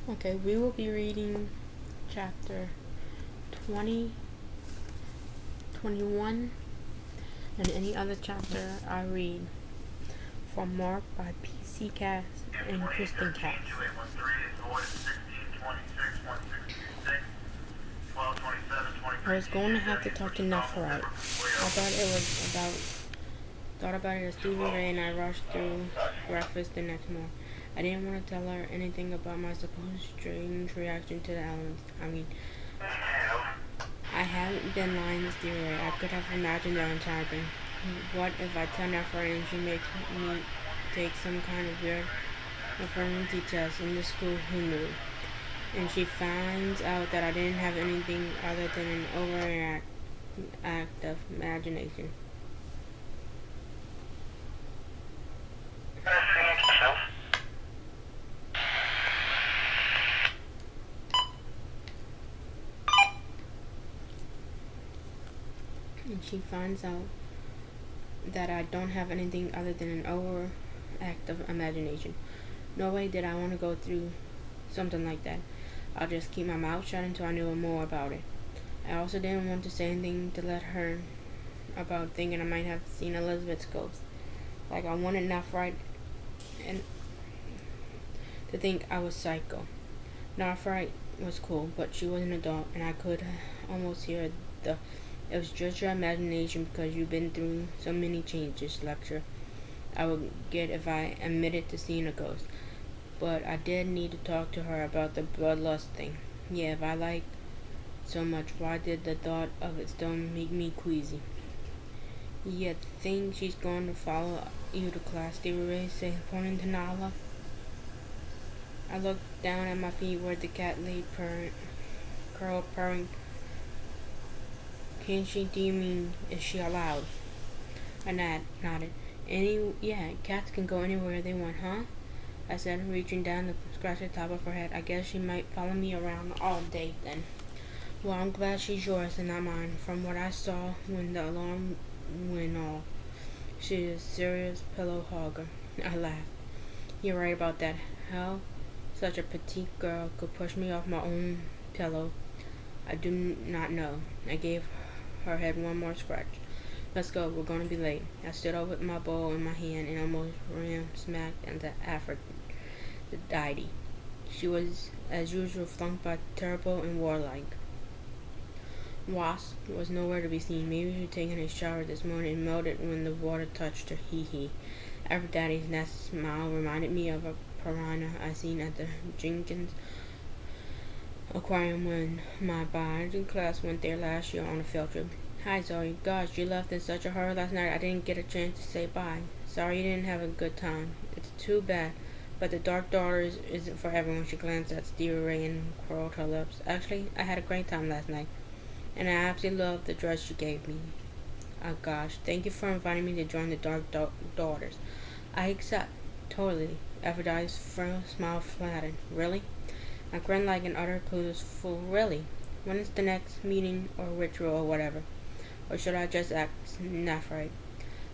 Okay, we will be reading chapter 20, 21, and any other chapter I read from Mark by PC Cass and Kristen Cass. I was going to have to talk to Nephirite. Thought about it as Stevie Ray and I rushed through breakfast the next morning. I didn't want to tell her anything about my supposed strange reaction to the elements. I hadn't been lying to Stevie Ray. I could have imagined the entire thing. What if I tell Nephirite and she makes me take some kind of weird affirmity test in the school? Who knew? And she finds out that I didn't have anything other than an overactive imagination. And she finds out that I don't have anything other than an overactive imagination. No way did I want to go through something like that. I'll just keep my mouth shut until I knew more about it. I also didn't want to say anything to let her about thinking I might have seen Elizabeth's ghost. Like I wanted Nephirite and to think I was psycho. Nephirite was cool, but she was an adult, and I could almost hear the "it was just your imagination because you've been through so many changes" lecture I would get if I admitted to seeing a ghost. But I did need to talk to her about the bloodlust thing. Yeah, if I liked so much, why did the thought of it still make me queasy? You think she's going to follow you to class, Stevie Ray said, pointing to Nala. I looked down at my feet where the cat lay curled purring. Can she? Do you mean, is she allowed? I nodded. Yeah, cats can go anywhere they want, huh? I said, reaching down to scratch the top of her head. I guess she might follow me around all day then. Well, I'm glad she's yours and not mine. From what I saw when the alarm went off, she's a serious pillow hogger. I laughed. You're right about that. How such a petite girl could push me off my own pillow, I do not know. I gave her head one more scratch. Let's go, we're going to be late. I stood up with my bowl in my hand and almost ran smack into Aphrodite. She was, as usual, flanked by Terrible and Warlike. Wasp was nowhere to be seen. Maybe she had taken a shower this morning and melted when the water touched her. Hee hee. Aphrodite's nasty smile reminded me of a piranha I seen at the Jenkins Aquarium when my biology class went there last year on a field trip. Hi Zoe. Gosh, you left in such a hurry last night I didn't get a chance to say bye. Sorry you didn't have a good time. It's too bad. But the Dark Daughters isn't for everyone. She glanced at Stevie Ray and curled her lips. Actually, I had a great time last night. And I absolutely loved the dress you gave me. Oh gosh, thank you for inviting me to join the Dark Daughters. I accept. Totally. Aphrodite's smile flattened. Really? I grinned like an utter clueless fool. Really? When is the next meeting or ritual or whatever? Or should I just act Nephirite?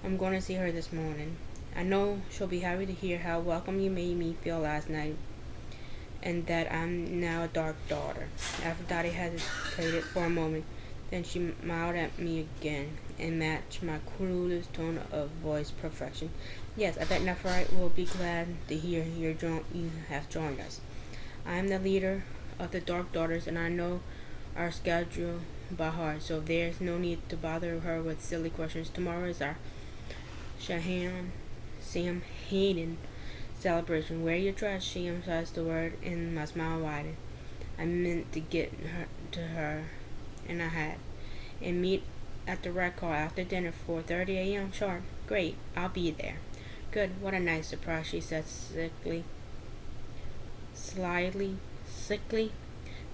I'm going to see her this morning. I know she'll be happy to hear how welcome you made me feel last night, and that I'm now a Dark Daughter. Aphrodite hesitated for a moment. Then she smiled at me again and matched my coolest tone of voice perfection. Yes, I bet Nephirite will be glad to hear you have joined us. I am the leader of the Dark Daughters, and I know our schedule by heart, so there's no need to bother her with silly questions. Tomorrow is our Sam Hayden celebration. Wear your dress, she emphasized the word, and my smile widened. I meant to get her to her, and I had. And meet at the rec hall after dinner, 4:30 a.m. sharp. Great, I'll be there. Good, what a nice surprise, she said sickly,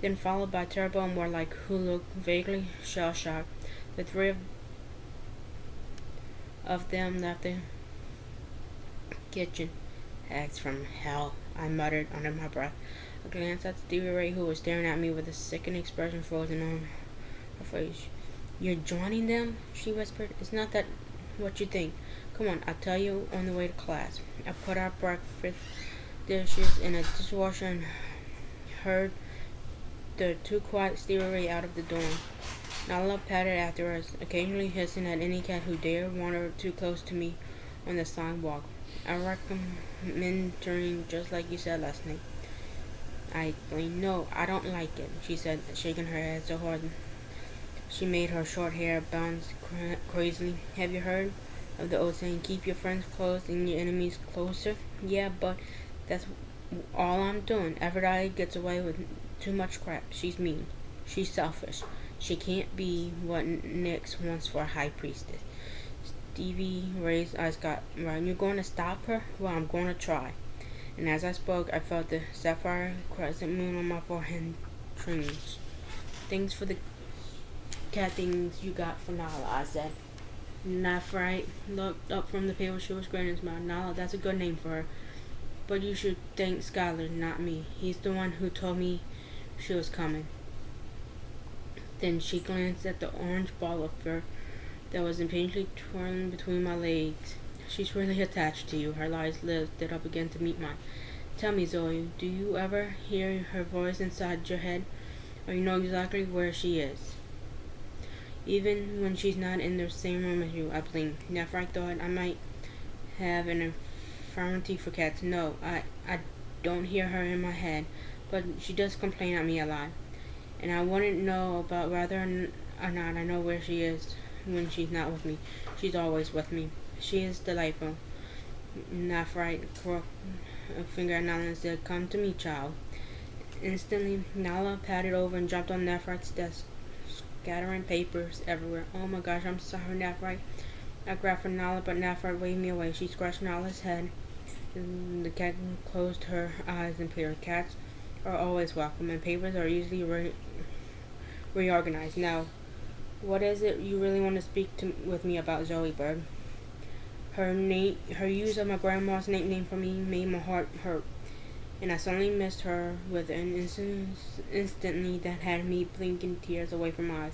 then followed by Turbo and Warlike, who looked vaguely shell-shocked. The three of them left the kitchen. Hags from hell, I muttered under my breath. I glanced at Stevie Ray, who was staring at me with a sickening expression frozen on her face. You're joining them? She whispered. It's not that what you think. Come on, I'll tell you on the way to class. I put our breakfast dishes in a dishwasher and heard the too quiet stewardess out of the dorm. Nala padded after us, occasionally hissing at any cat who dared wander too close to me on the sidewalk. I recommend turning just like you said last night. I explained. No, I don't like it, she said, shaking her head so hard she made her short hair bounce crazily. Have you heard of the old saying, keep your friends close and your enemies closer? Yeah, but that's all I'm doing. Aphrodite gets away with too much crap. She's mean. She's selfish. She can't be what Nyx wants for a high priestess. Stevie raised eyes got right. You're going to stop her? Well, I'm going to try. And as I spoke, I felt the sapphire crescent moon on my forehead twinge. Thanks for the cat things you got for Nala, I said. Nephrite looked up from the paper she was grinning and smiled. Nala, that's a good name for her. But you should thank Skylar, not me. He's the one who told me she was coming. Then she glanced at the orange ball of fur that was impatiently twirling between my legs. She's really attached to you. Her eyes lifted up again to meet mine. Tell me, Zoe, do you ever hear her voice inside your head? Or you know exactly where she is? Even when she's not in the same room as you, I blinked. Never I thought I might have an infirmity for cats. No, I don't hear her in my head, but she does complain at me a lot. And I wouldn't know about whether or not I know where she is when she's not with me. She's always with me. She is delightful. Nephrite crooked a finger at Nala and said, come to me, child. Instantly, Nala padded over and jumped on Nephrite's desk, scattering papers everywhere. Oh my gosh, I'm sorry, Nephrite. I grabbed for Nala, but Nephrite waved me away. She scratched Nala's head. And the cat closed her eyes and peered. Cats are always welcome, and papers are usually reorganized. Now, what is it you really want to speak with me about, Zoe Bird? Her use of my grandma's nickname for me made my heart hurt, and I suddenly missed her with an instantly that had me blinking tears away from my eyes.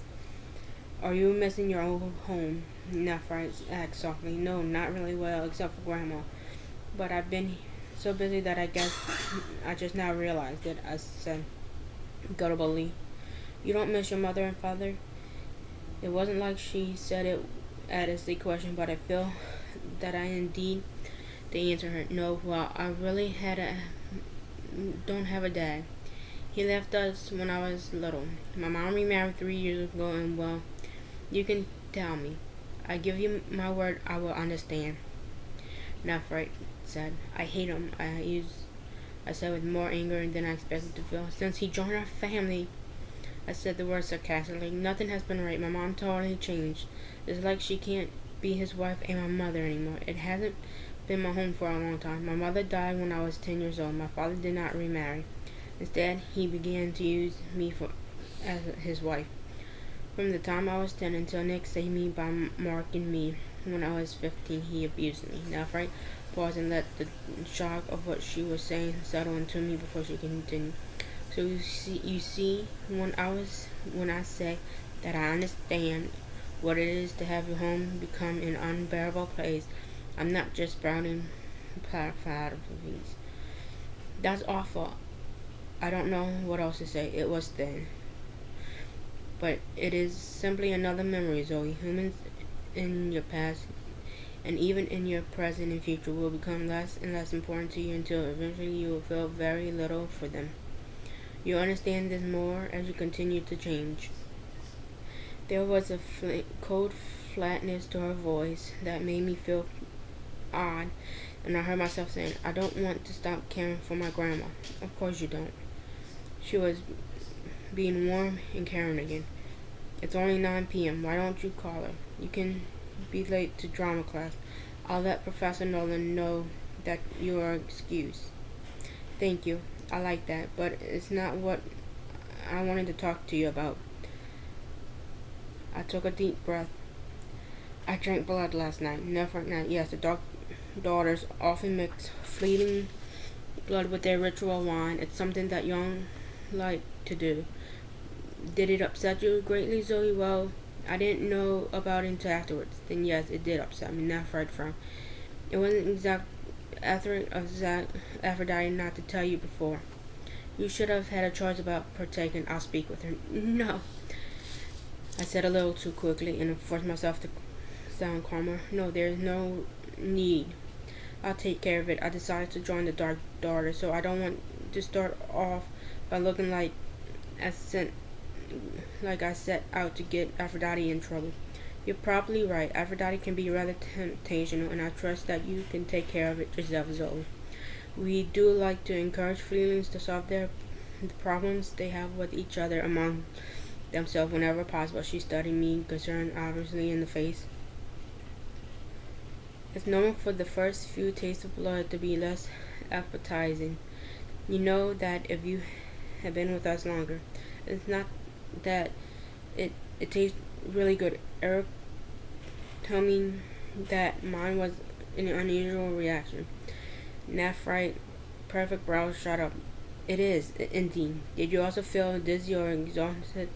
Are you missing your old home? Nephrite asked softly. No, not really well, except for Grandma. But I've been so busy that I guess I just now realized it, I said gutturally. You don't miss your mother and father? It wasn't like she said it as a question, but I feel that I indeed they answered her. No, well, I really don't have a dad. He left us when I was little. My mom remarried 3 years ago, and well, you can tell me. I give you my word I will understand. Nephrite said. I hate him. I said with more anger than I expected to feel. Since he joined our family, I said the word sarcastically. Nothing has been right. My mom totally changed. It's like she can't be his wife and my mother anymore. It hasn't been my home for a long time. My mother died when I was 10 years old. My father did not remarry. Instead, he began to use me as his wife. From the time I was 10 until Nick saved me by marking me when I was 15, he abused me. Now, Frank paused and let the shock of what she was saying settle into me before she continued. So you see, when I say that I understand what it is to have your home become an unbearable place, I'm not just sprouting flatteries. That's awful. I don't know what else to say. It was then. But it is simply another memory, Zoe. Humans in your past and even in your present and future will become less and less important to you until eventually you will feel very little for them. You understand this more as you continue to change. There was a cold flatness to her voice that made me feel odd, and I heard myself saying, I don't want to stop caring for my grandma. Of course you don't. She was being warm and caring again. It's only 9 p.m. Why don't you call her? You can be late to drama class. I'll let Professor Nolan know that you are excused. Thank you. I like that, but it's not what I wanted to talk to you about. I took a deep breath. I drank blood last night. Never night. Yes, the dark daughters often mix fleeting blood with their ritual wine. It's something that young like to do. Did it upset you greatly, Zoe? Well, I didn't know about it until afterwards. Then yes, it did upset me. Nephrite frowned. It wasn't exact Aphrodite not to tell you before. You should have had a choice about partaking. I'll speak with her. No, I said a little too quickly and forced myself to sound calmer. No, there's no need. I'll take care of it. I decided to join the Dark Daughter, so I don't want to start off by looking I sent like I set out to get Aphrodite in trouble. You're probably right. Aphrodite can be rather temptational, and I trust that you can take care of it yourself, Zoe. We do like to encourage feelings to solve the problems they have with each other among themselves whenever possible. She studied me, concerned obviously in the face. It's normal for the first few tastes of blood to be less appetizing. You know that if you have been with us longer. It's not that it tastes really good. Eric told me that mine was an unusual reaction. Nephrite, perfect brows shot up. It is, indeed. Did you also feel dizzy or exhausted?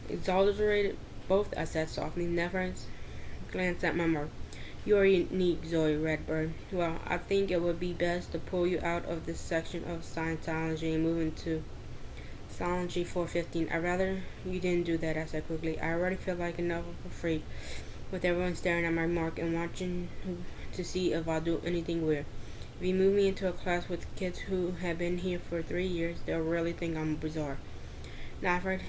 Exaggerated? Both, I said softly. Nephrite glanced at my mark. You are unique, Zoe Redbird. Well, I think it would be best to pull you out of this section of Scientology and move into Scientology 415. I'd rather you didn't do that, I said quickly. I already feel like enough of a freak, with everyone staring at my mark and watching to see if I'll do anything weird. If you move me into a class with kids who have been here for 3 years, they'll really think I'm bizarre. Nafford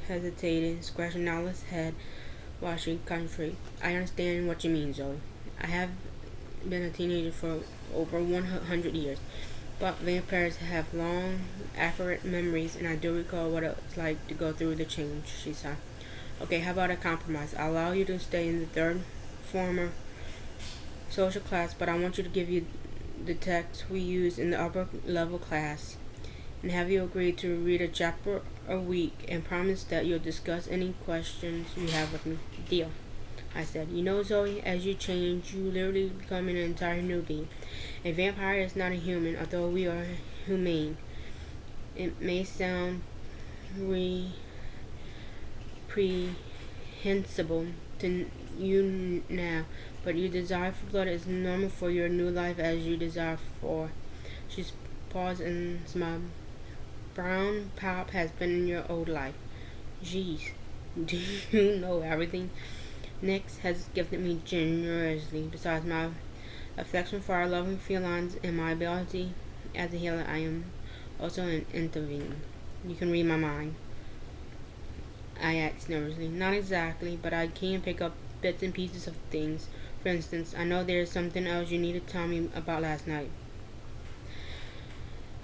hesitated, scratching Nala's head while she concentrated. I understand what you mean, Zoe. I have been a teenager for over 100 years, but vampires have long, accurate memories, and I do recall what it's like to go through the change, she said. Okay, how about a compromise? I'll allow you to stay in the third former social class, but I want you to give you the text we use in the upper level class, and have you agree to read a chapter a week and promise that you'll discuss any questions you have with me. Deal, I said. You know, Zoe, as you change, you literally become an entire new being. A vampire is not a human, although we are humane. It may sound reprehensible to you now, but your desire for blood is normal for your new life as you desire for. She paused and smiled. Brown pop has been in your old life. Jeez, do you know everything? Nyx has gifted me generously. Besides my affection for our loving felines and my ability as a healer, I am also an intervener. You can read my mind. I asked nervously. Not exactly, but I can pick up bits and pieces of things. For instance, I know there is something else you need to tell me about last night.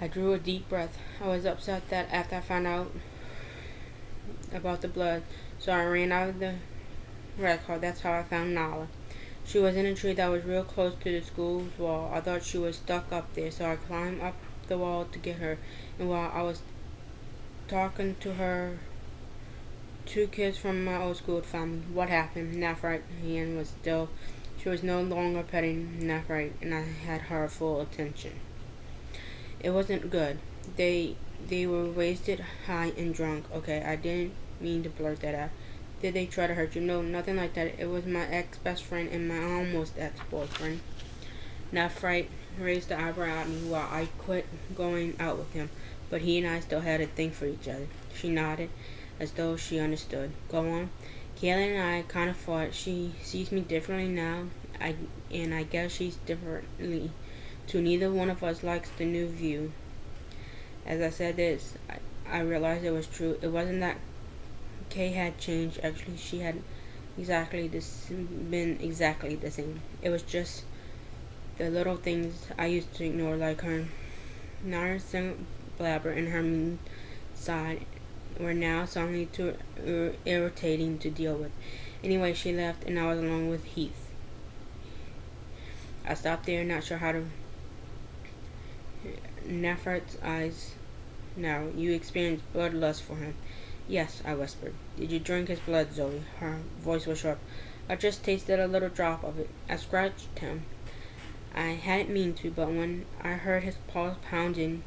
I drew a deep breath. I was upset that after I found out about the blood, so I ran out of the record. That's how I found Nala. She was in a tree that was real close to the school's wall. I thought she was stuck up there, so I climbed up the wall to get her. And while I was talking to her, 2 kids from my old school found me. What happened? Nephrite's hand was still. She was no longer petting Nephrite, and I had her full attention. It wasn't good. They were wasted, high, and drunk. Okay, I didn't mean to blurt that out. Did they try to hurt you? No, nothing like that. It was my ex-best friend and my almost ex-boyfriend. Nephrite raised the eyebrow at me while I quit going out with him, but he and I still had a thing for each other. She nodded, as though she understood. Go on. Kayla and I kind of fought. She sees me differently now, and I guess she's differently too. Neither one of us likes the new view. As I said this, I realized it was true. It wasn't that Kay had changed. Actually, she had been exactly the same. It was just the little things I used to ignore, like her narcissistic blabber and her mean side, were now suddenly too irritating to deal with. Anyway, she left, and I was alone with Heath. I stopped there, not sure how to. Nephrite's eyes narrowed. You experienced bloodlust for him. Yes, I whispered. Did you drink his blood, Zoe? Her voice was sharp. I just tasted a little drop of it. I scratched him. I hadn't mean to, but when I heard his paws pounding,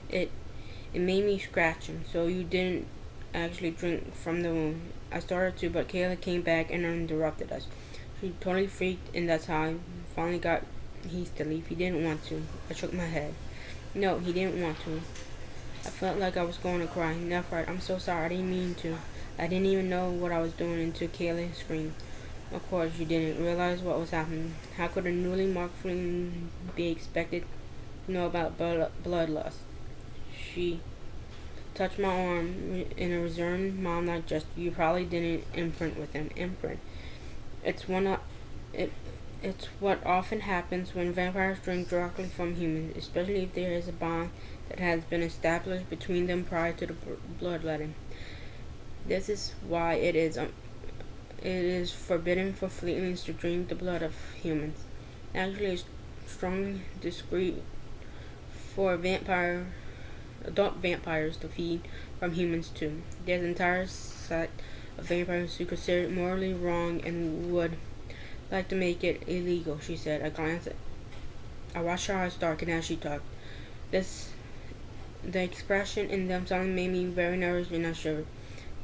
it made me scratch him. So you didn't actually drink from the wound. I started to, but Kayla came back and interrupted us. She totally freaked, and that's how I finally got Heath to leave. He didn't want to. I shook my head. No, he didn't want to. I felt like I was going to cry. Nephrite, I'm so sorry. I didn't mean to. I didn't even know what I was doing until Kayla screamed. Of course, you didn't realize what was happening. How could a newly marked fling be expected to know about bloodlust? She touched my arm in a reserved, mom-like gesture. You probably didn't imprint with him. Imprint. It's one of it. It's what often happens when vampires drink directly from humans, especially if there is a bond that has been established between them prior to the bloodletting. This is why it is forbidden for fleetlings to drink the blood of humans. Actually, it's strongly discreet for adult vampires to feed from humans too. There's an entire sect of vampires who consider it morally wrong and would like to make it illegal, she said. I watched her eyes darken as she talked. The expression in them suddenly made me very nervous and I shivered.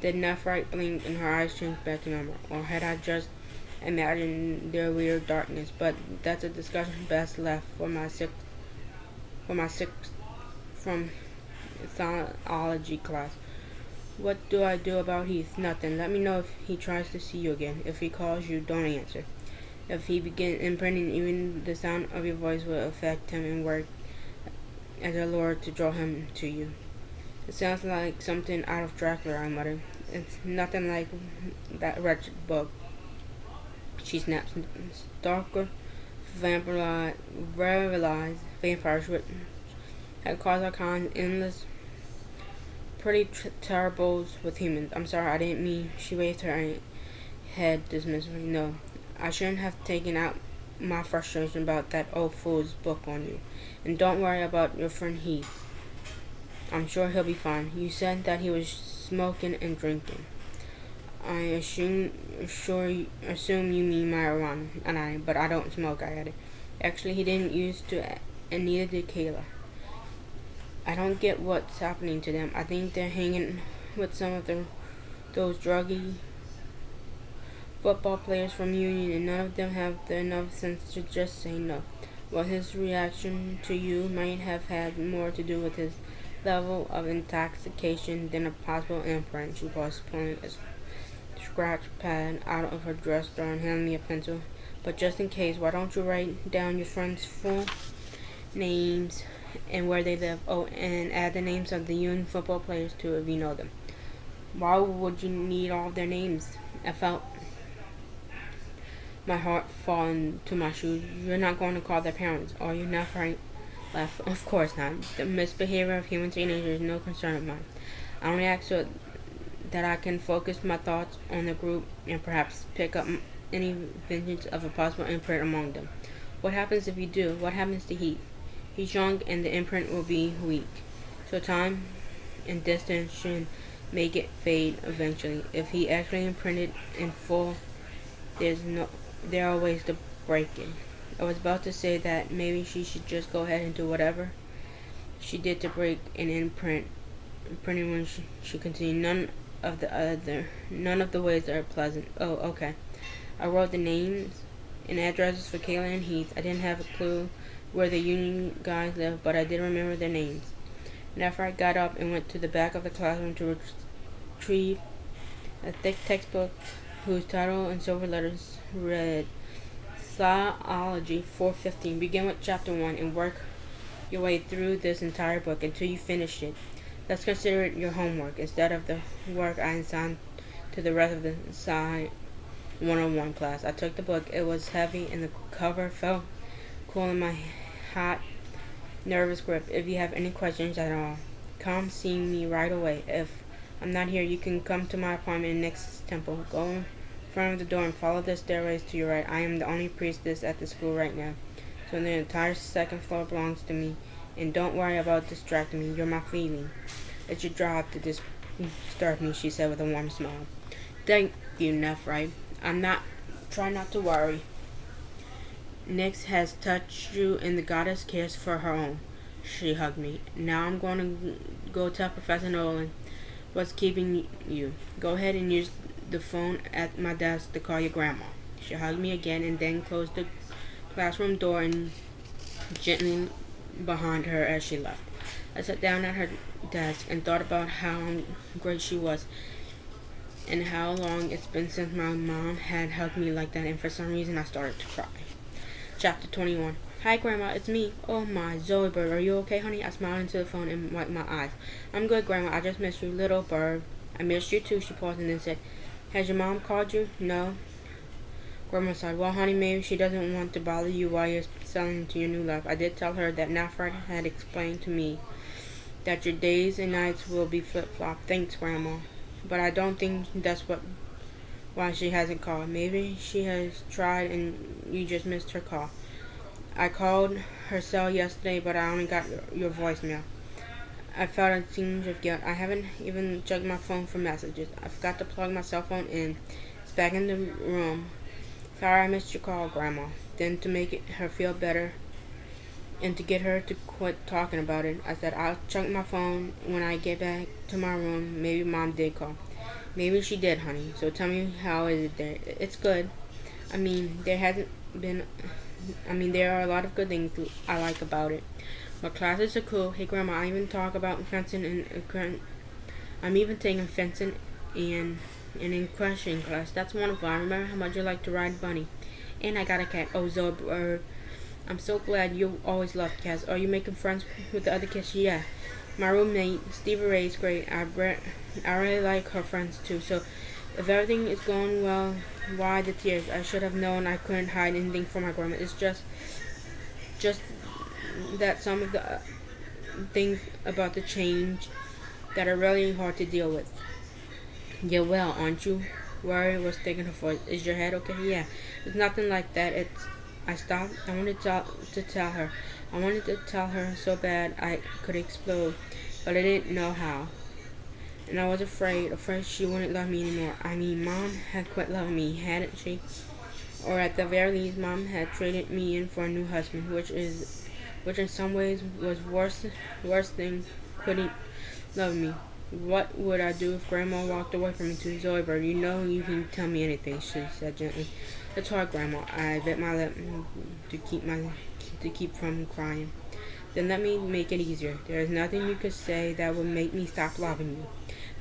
Did Nephrite blink and her eyes changed back to normal? Or had I just imagined their weird darkness? But that's a discussion best left for my sixth from theology class. What do I do about Heath? Nothing. Let me know if he tries to see you again. If he calls you, don't answer. If he begins imprinting, even the sound of your voice will affect him and work as a lure to draw him to you. It sounds like something out of Dracula, I muttered. It's nothing like that wretched book. She snapped. Stalker, realized vampires had caused all kinds endless, pretty terribles with humans. I'm sorry, I didn't mean. She raised her head dismissively. No, I shouldn't have taken out my frustration about that old fool's book on you. And don't worry about your friend Heath. I'm sure he'll be fine. You said that he was smoking and drinking. I assume you mean marijuana, but I don't smoke, I added. Actually, he didn't used to, and neither did Kayla. I don't get what's happening to them. I think they're hanging with some of those druggy football players from Union, and none of them have enough sense to just say no. Well, his reaction to you might have had more to do with his level of intoxication than a possible imprint. She was pulling a scratch pad out of her dress drawer and handing me a pencil. But just in case, why don't you write down your friends' full names and where they live? Oh, and add the names of the Union football players too, if you know them. Why would you need all of their names? I felt my heart fall into my shoes. You're not going to call their parents, are you? Nephrite laughed. Of course not. The misbehavior of human teenagers is no concern of mine. I only ask so that I can focus my thoughts on the group and perhaps pick up any vintage of a possible imprint among them. What happens if you do? What happens to Heath? He's young and the imprint will be weak. So time and distance should make it fade eventually. If he actually imprinted in full, there are ways to break it. I was about to say that maybe she should just go ahead and do whatever she did to break an imprinting when she continued. None of the ways are pleasant. Oh, okay. I wrote the names and addresses for Kayla and Heath. I didn't have a clue where the Union guys lived, but I did remember their names. And after I got up and went to the back of the classroom to retrieve a thick textbook whose title in silver letters read Psychology 415. Begin with chapter 1 and work your way through this entire book until you finish it. Let's consider it your homework instead of the work I assigned to the rest of the Psy 101 class. I took the book. It was heavy and the cover felt cool in my hot, nervous grip. If you have any questions at all, come see me right away. If I'm not here, you can come to my apartment next temple. Go in front of the door and follow the stairways to your right. I am the only priestess at the school right now, so the entire second floor belongs to me. And don't worry about distracting me. You're my feeling. It's your job to disturb me, she said with a warm smile. Thank you, Nephrite. Try not to worry. Nyx has touched you and the goddess cares for her own. She hugged me. Now I'm going to go tell Professor Nolan what's keeping you. Go ahead and use the phone at my desk to call your grandma. She hugged me again and then closed the classroom door and gently behind her as she left. I sat down at her desk and thought about how great she was and how long it's been since my mom had hugged me like that, and for some reason I started to cry. Chapter 21. Hi, Grandma, it's me. Oh my, Zoe Bird, are you okay, honey? I smiled into the phone and wiped my eyes. I'm good, Grandma, I just missed you, little bird. I missed you too, she paused and then said, has your mom called you? No. Grandma sighed. Well, honey, maybe she doesn't want to bother you while you're settling into your new life. I did tell her that Nafrat had explained to me that your days and nights will be flip-flop. Thanks, Grandma. But I don't think that's why she hasn't called. Maybe she has tried and you just missed her call. I called her cell yesterday, but I only got your voicemail. I felt a tinge of guilt. I haven't even checked my phone for messages. I forgot to plug my cell phone in. It's back in the room. Sorry I missed your call, Grandma. Then to make her feel better and to get her to quit talking about it, I said I'll check my phone when I get back to my room. Maybe Mom did call. Maybe she did, honey. So tell me, how is it there? It's good. There are a lot of good things I like about it. My classes are cool. Hey, Grandma, I even talk about fencing and I'm even taking fencing and in equestrian class. That's wonderful. I remember how much you like to ride Bunny. And I got a cat. Oh, Zoe Bird. I'm so glad you always loved cats. Are you making friends with the other kids? Yeah. My roommate, Stevie Ray, is great. I really like her friends too. So if everything is going well, why the tears? I should have known I couldn't hide anything from my grandma. It's just that some of the things about the change that are really hard to deal with. Yeah, well, aren't you? Rory was taking her voice. Is your head okay? Yeah. It's nothing like that. I stopped. I wanted to tell her. I wanted to tell her so bad I could explode, but I didn't know how. And I was afraid she wouldn't love me anymore. Mom had quit loving me, hadn't she? Or at the very least, Mom had traded me in for a new husband, which in some ways was worse than quitting loving me. What would I do if Grandma walked away from me too? Zoe Bird, you know you can tell me anything, she said gently. It's hard, Grandma. I bit my lip to keep from crying. Then let me make it easier. There is nothing you could say that would make me stop loving you.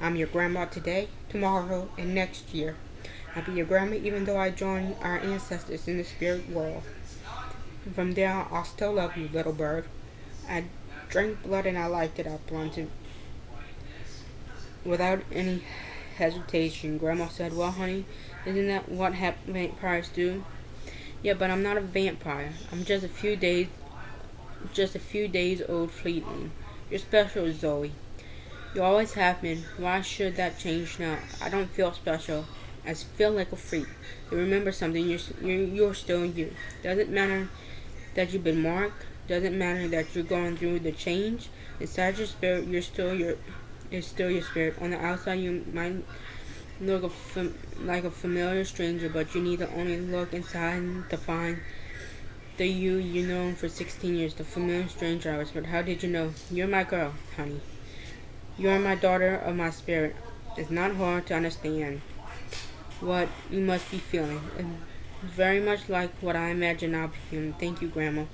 I'm your grandma today, tomorrow, and next year. I'll be your grandma even though I join our ancestors in the spirit world. And from there on, I'll still love you, little bird. I drank blood and I liked it, I blunted. Without any hesitation, Grandma said, well, honey, isn't that what vampires do? Yeah, but I'm not a vampire. I'm just a few days old fleeting. You're special, Zoe. You always have been. Why should that change now? I don't feel special. I feel like a freak. You remember something. You're still you. Doesn't matter that you've been marked. Doesn't matter that you're going through the change. Inside your spirit, it's still your spirit. On the outside, you might look like a familiar stranger, but you need to only look inside to find the you known for 16 years, the familiar stranger I was. But how did you know? You're my girl, honey. You are my daughter of my spirit. It's not hard to understand what you must be feeling. It's very much like what I imagine I'll be feeling. Thank you, Grandma.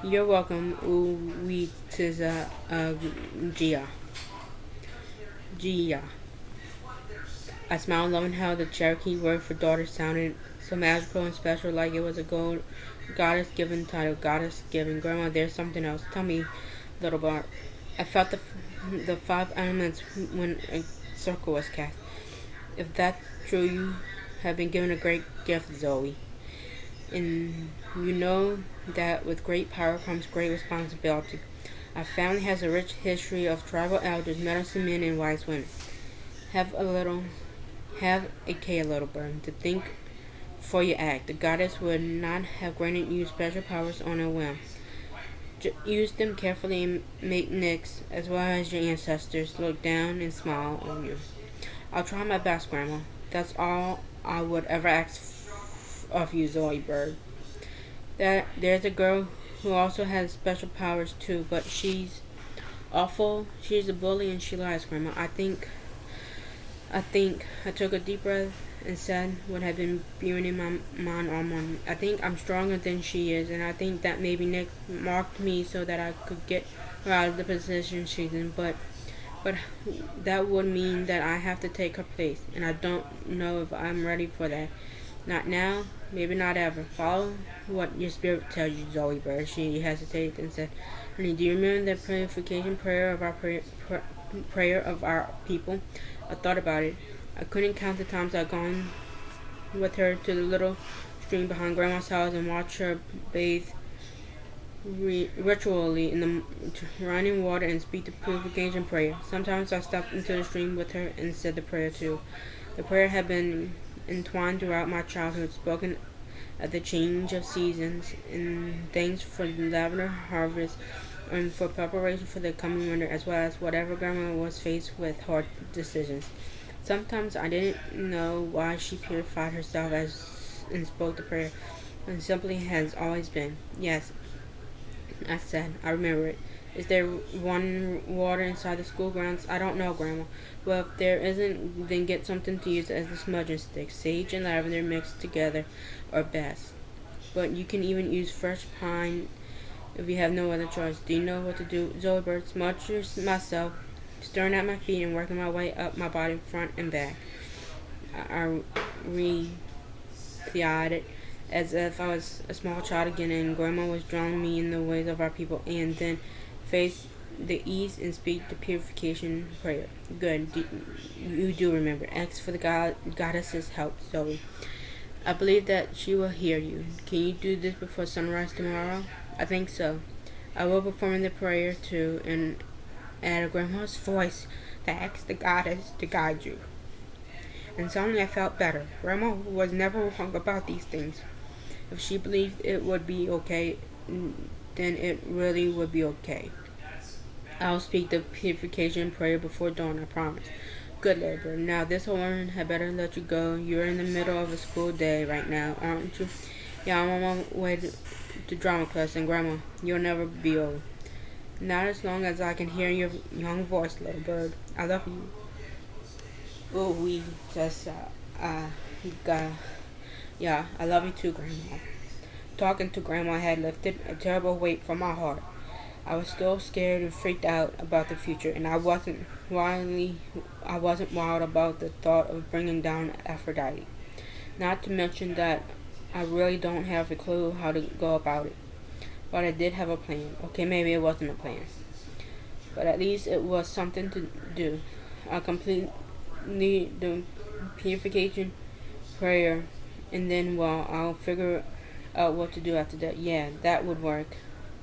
You're welcome, Uwitiza Gia. Gia. I smiled, loving how the Cherokee word for daughter sounded so magical and special, like it was a goddess-given title. Goddess-given. Grandma, there's something else. Tell me, little Bart. I felt the 5 elements when a circle was cast. If that's true, you have been given a great gift, Zoe. And you know that with great power comes great responsibility. Our family has a rich history of tribal elders, medicine men, and wise women. Have a care, little bird, to think before you act. The goddess would not have granted you special powers on a whim. Use them carefully and make Nix, as well as your ancestors, look down and smile on you. I'll try my best, Grandma. That's all I would ever ask of you, Zoe Bird. There's a girl who also has special powers too, but she's awful. She's a bully and she lies, Grandma. I took a deep breath and said what had been brewing in my mind all morning. I think I'm stronger than she is, and I think that maybe Nick marked me so that I could get her out of the position she's in. But that would mean that I have to take her place, and I don't know if I'm ready for that. Not now, maybe not ever. Follow what your spirit tells you, Zoe Bird. She hesitated and said, "Honey, do you remember the purification prayer of our people?" I thought about it. I couldn't count the times I'd gone with her to the little stream behind Grandma's house and watched her bathe ritually in the running water and speak the purification prayer. Sometimes I stopped into the stream with her and said the prayer too. The prayer had been entwined throughout my childhood, spoken at the change of seasons, in thanks for the lavender harvest and for preparation for the coming winter, as well as whatever Grandma was faced with hard decisions. Sometimes I didn't know why she purified herself as and spoke the prayer, and simply has always been. Yes, I said, I remember it. Is there one water inside the school grounds? I don't know, Grandma. Well, if there isn't, then get something to use as a smudging stick. Sage and lavender mixed together are best. But you can even use fresh pine if you have no other choice. Do you know what to do, Zoe Bird? Smudge myself, stirring at my feet and working my way up my body front and back. I re-theated as if I was a small child again, and Grandma was drawing me in the ways of our people, and then face the east and speak the purification prayer. Good, you do remember. Ask for the goddess's help, Zoe. I believe that she will hear you. Can you do this before sunrise tomorrow? I think so. I will perform the prayer too, and add a Grandma's voice to ask the goddess to guide you. And suddenly I felt better. Grandma was never wrong about these things. If she believed it would be okay, then it really would be okay. I'll speak the purification prayer before dawn, I promise. Good, little bird. Now this woman had better let you go. You're in the middle of a school day right now, aren't you? Yeah, I'm on my way to drama class, and Grandma, you'll never be old. Not as long as I can hear your young voice, little bird. I love you. Oh, we just, got, yeah, I love you too, Grandma. Talking to Grandma had lifted a terrible weight from my heart. I was still scared and freaked out about the future, and I wasn't wild about the thought of bringing down Aphrodite. Not to mention that I really don't have a clue how to go about it. But I did have a plan. Okay, maybe it wasn't a plan, but at least it was something to do. I completed the purification prayer, and then, well, I'll figure out what to do after that. Yeah, that would work.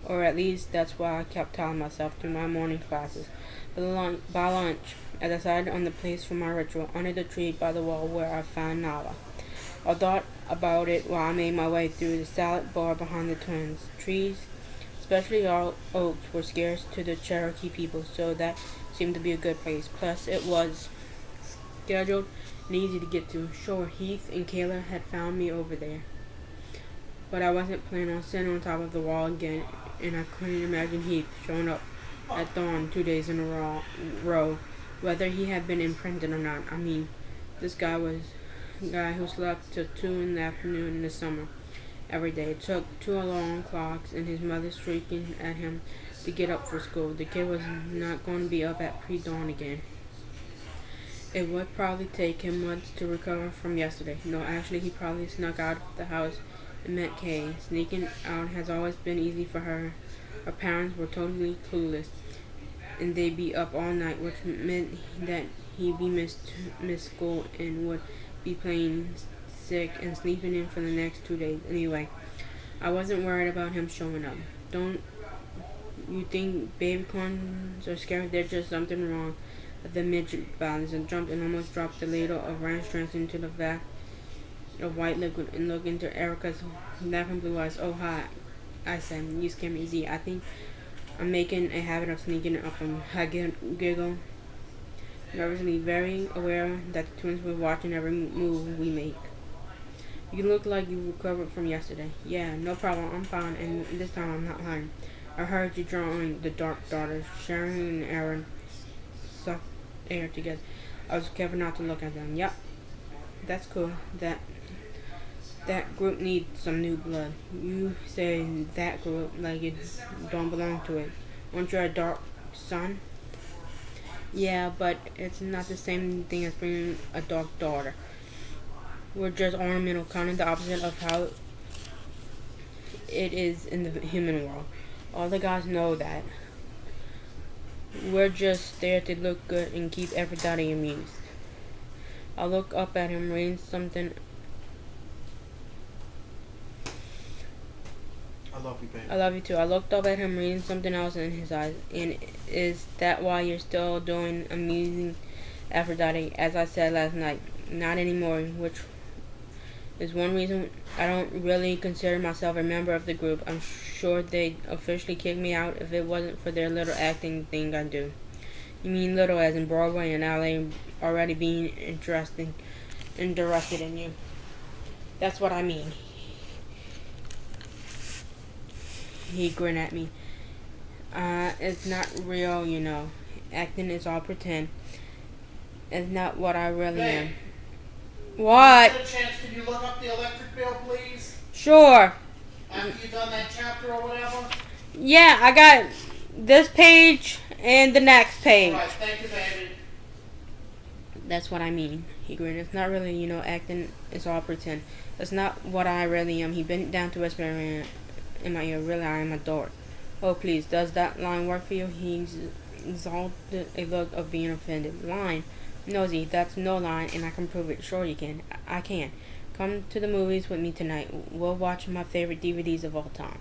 Or at least that's why I kept telling myself through my morning classes. By lunch, I decided on the place for my ritual, under the tree by the wall where I found Nala. I thought about it while I made my way through the salad bar behind the twins. Trees, especially all oaks, were scarce to the Cherokee people, so that seemed to be a good place. Plus, it was scheduled and easy to get to. Sure, Heath and Kayla had found me over there, but I wasn't planning on sitting on top of the wall again, and I couldn't imagine Heath showing up at dawn 2 days in a row, whether he had been imprinted or not. I mean, this guy was a guy who slept till 2 in the afternoon in the summer every day. It took 2 alarm clocks and his mother shrieking at him to get up for school. The kid was not going to be up at pre-dawn again. It would probably take him months to recover from yesterday. No, actually, he probably snuck out of the house and met Kay. Sneaking out has always been easy for her. Her parents were totally clueless, and they'd be up all night, which meant that he'd be missed school and would be playing sick and sleeping in for the next 2 days. Anyway, I wasn't worried about him showing up. Don't you think baby corns are scary? There's just something wrong. The midget balanced and jumped and almost dropped the ladle of ranch dressing into the vat of white liquid and looked into Erica's laughing blue eyes. Oh, hi, I said. You scare me, Z. I think I'm making a habit of sneaking up on her. I giggled nervously, very aware that the twins were watching every move we make. You look like you recovered from yesterday. Yeah, no problem. I'm fine, and this time I'm not lying. I heard you drawing the Dark Daughters. Sharon and Aaron sucked air together. I was careful not to look at them. Yep. That's cool. That group needs some new blood. You say that group like you don't belong to it. Aren't you a dark son? Yeah, but it's not the same thing as bringing a dark daughter. We're just ornamental, kind of the opposite of how it is in the human world. All the guys know that. We're just there to look good and keep everybody amused. I look up at him reading something. I love you, baby. I love you too. I looked up at him reading something else in his eyes. And is that why you're still doing amusing Aphrodite? As I said last night, not anymore, which is one reason I don't really consider myself a member of the group. I'm sure they'd officially kick me out if it wasn't for their little acting thing I do. You mean little as in Broadway and LA already being interested in you. That's what I mean. He grinned at me. It's not real, you know. Acting is all pretend. It's not what I really am. What? Get a chance, can you look up the electric bill, please? Sure. After you've done that chapter or whatever? Yeah, I got this page and the next page. Alright, thank you, baby. That's what I mean. He grinned. It's not really, you know, acting is all pretend. That's not what I really am. He bent down to whisper in my ear. Really, I am a dork. Oh, please, does that line work for you? He exalted a look of being offended. Line? Nosy, that's no line, and I can prove it. Sure you can. I can. Come to the movies with me tonight. We'll watch my favorite DVDs of all time.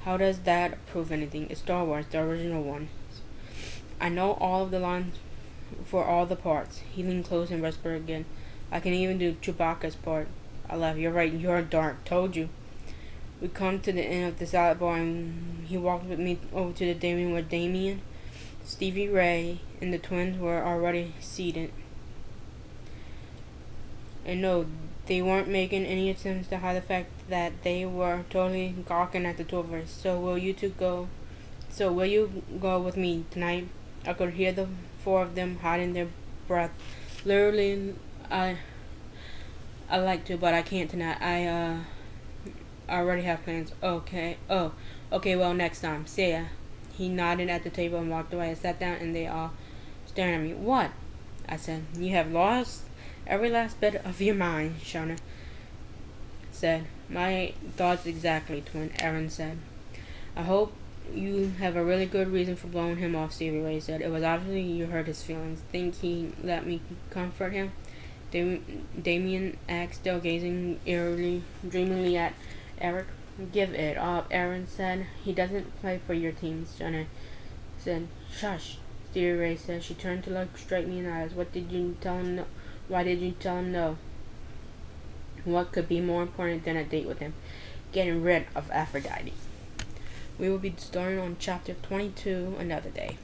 How does that prove anything? It's Star Wars, the original one. I know all of the lines for all the parts. He leaned close and whispered again. I can even do Chewbacca's part. I laughed. You're right. You're dark. Told you. We come to the end of the salad bar, and he walked with me over to the dining room where Damien, Stevie Ray, and the twins were already seated. And no, they weren't making any attempts to hide the fact that they were totally gawking at the two of us. So will you go with me tonight? I could hear the four of them hiding their breath. Literally, I like to, but I can't tonight. I already have plans. Okay. Oh, okay. Well, next time. See ya. He nodded at the table and walked away. I sat down, and they all staring at me. What? I said. You have lost every last bit of your mind, Shona said. My thoughts exactly, twin, Aaron said. I hope you have a really good reason for blowing him off, Stevie Ray said. It was obviously you hurt his feelings. Think he let me comfort him? Damien asked, still gazing eerily, dreamily at Eric. Give it up, Aaron said. He doesn't play for your team, Shona said. Shush, Stevie Ray said. She turned to look straight me in the eyes. What did you tell him no? Why did you tell him no? What could be more important than a date with him? Getting rid of Aphrodite. We will be starting on chapter 22 another day.